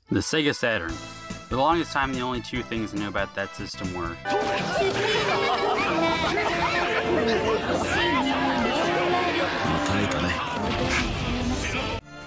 The Sega Saturn. For the longest time, the only two things I knew about that system were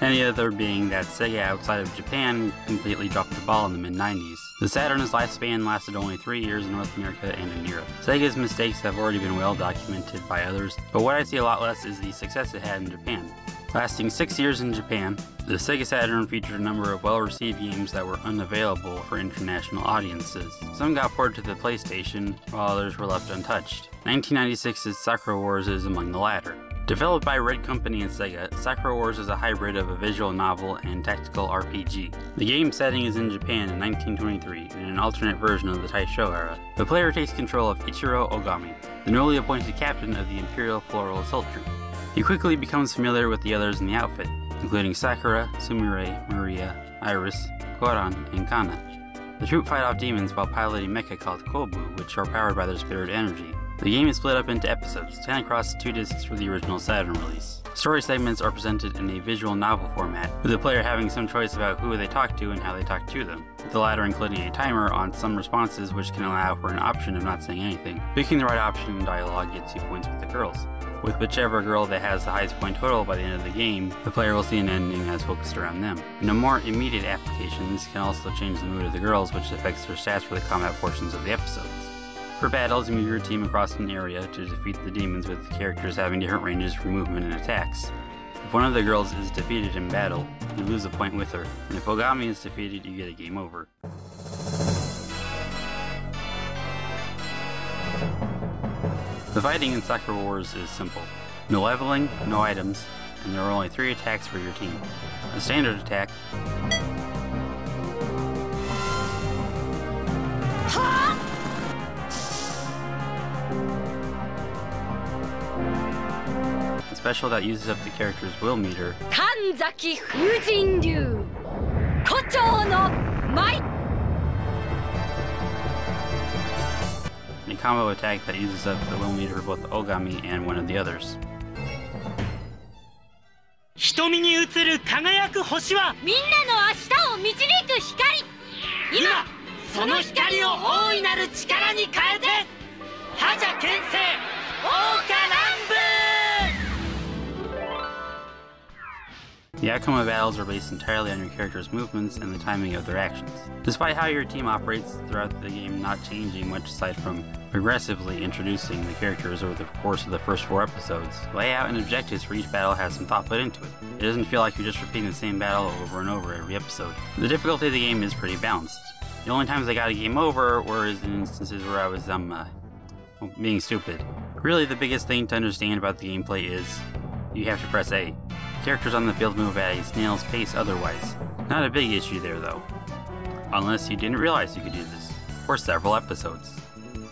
and the other being that Sega outside of Japan completely dropped the ball in the mid-90s. The Saturn's lifespan lasted only 3 years in North America and in Europe. Sega's mistakes have already been well documented by others, but what I see a lot less is the success it had in Japan. Lasting 6 years in Japan, the Sega Saturn featured a number of well-received games that were unavailable for international audiences. Some got ported to the PlayStation, while others were left untouched. 1996's Sakura Wars is among the latter. Developed by Red Company and Sega, Sakura Wars is a hybrid of a visual novel and tactical RPG. The game's setting is in Japan in 1923, in an alternate version of the Taisho era. The player takes control of Ichiro Ogami, the newly appointed captain of the Imperial Floral Assault Troop. He quickly becomes familiar with the others in the outfit, including Sakura, Sumire, Maria, Iris, Koran, and Kana. The troop fight off demons while piloting mecha called Kobu, which are powered by their spirit energy. The game is split up into episodes, 10 across 2 discs for the original Saturn release. Story segments are presented in a visual novel format, with the player having some choice about who they talk to and how they talk to them, with the latter including a timer on some responses which can allow for an option of not saying anything. Picking the right option in dialogue gets you points with the girls. With whichever girl that has the highest point total by the end of the game, the player will see an ending that's focused around them. In a more immediate application, this can also change the mood of the girls, which affects their stats for the combat portions of the episodes. For battles, you move your team across an area to defeat the demons, with the characters having different ranges for movement and attacks. If one of the girls is defeated in battle, you lose a point with her, and if Ogami is defeated, you get a game over. The fighting in Sakura Wars is simple. No leveling, no items, and there are only 3 attacks for your team. A standard attack, a special that uses up the character's will meter, Kanzaki Fujinryu Kochou no Mai, and a combo attack that uses up the will meter for both Ogami and one of the others. 瞳に映る輝く星はみんなの明日を導く光。今その光を大いなる力に変えて覇者牽制桜花乱舞。 The outcome of battles are based entirely on your character's movements and the timing of their actions. Despite how your team operates throughout the game not changing much aside from progressively introducing the characters over the course of the first 4 episodes, layout and objectives for each battle has some thought put into it. It doesn't feel like you're just repeating the same battle over and over every episode. The difficulty of the game is pretty balanced. The only times I got a game over were in instances where I was, being stupid. Really, the biggest thing to understand about the gameplay is you have to press A. Characters on the field move at a snail's pace otherwise. Not a big issue there though. Unless you didn't realize you could do this, for several episodes.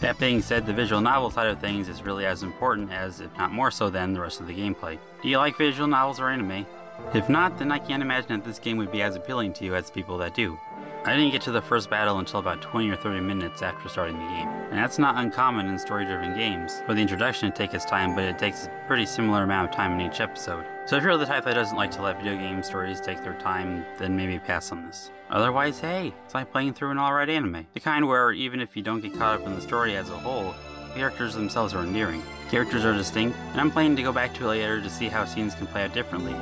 That being said, the visual novel side of things is really as important as, if not more so than, the rest of the gameplay. Do you like visual novels or anime? If not, then I can't imagine that this game would be as appealing to you as people that do. I didn't get to the first battle until about 20 or 30 minutes after starting the game, and that's not uncommon in story-driven games. For the introduction it takes its time, but it takes a pretty similar amount of time in each episode. So if you're the type that doesn't like to let video game stories take their time, then maybe pass on this. Otherwise, hey, it's like playing through an alright anime. The kind where, even if you don't get caught up in the story as a whole, the characters themselves are endearing. Characters are distinct, and I'm planning to go back to it later to see how scenes can play out differently,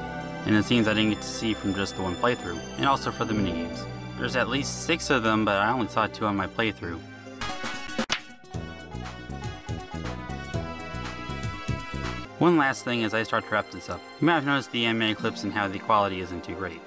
and the scenes I didn't get to see from just the one playthrough, and also for the minigames. There's at least 6 of them, but I only saw 2 on my playthrough. One last thing as I start to wrap this up. You might have noticed the animated clips and how the quality isn't too great.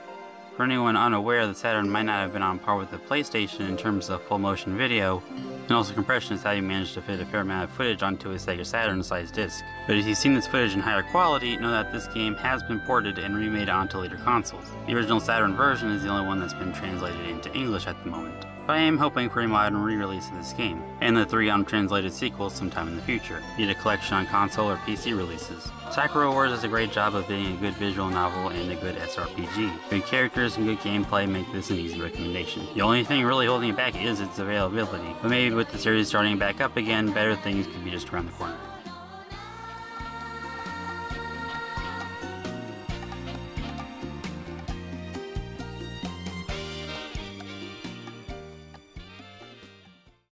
For anyone unaware, the Saturn might not have been on par with the PlayStation in terms of full motion video, and also compression is how you manage to fit a fair amount of footage onto a Sega Saturn sized disc. But if you've seen this footage in higher quality, know that this game has been ported and remade onto later consoles. The original Saturn version is the only one that's been translated into English at the moment. But I am hoping for a modern re-release of this game, and the 3 untranslated sequels sometime in the future, be it a collection on console or PC releases. Sakura Wars does a great job of being a good visual novel and a good SRPG. Good characters and good gameplay make this an easy recommendation. The only thing really holding it back is its availability, but maybe with the series starting back up again, better things could be just around the corner.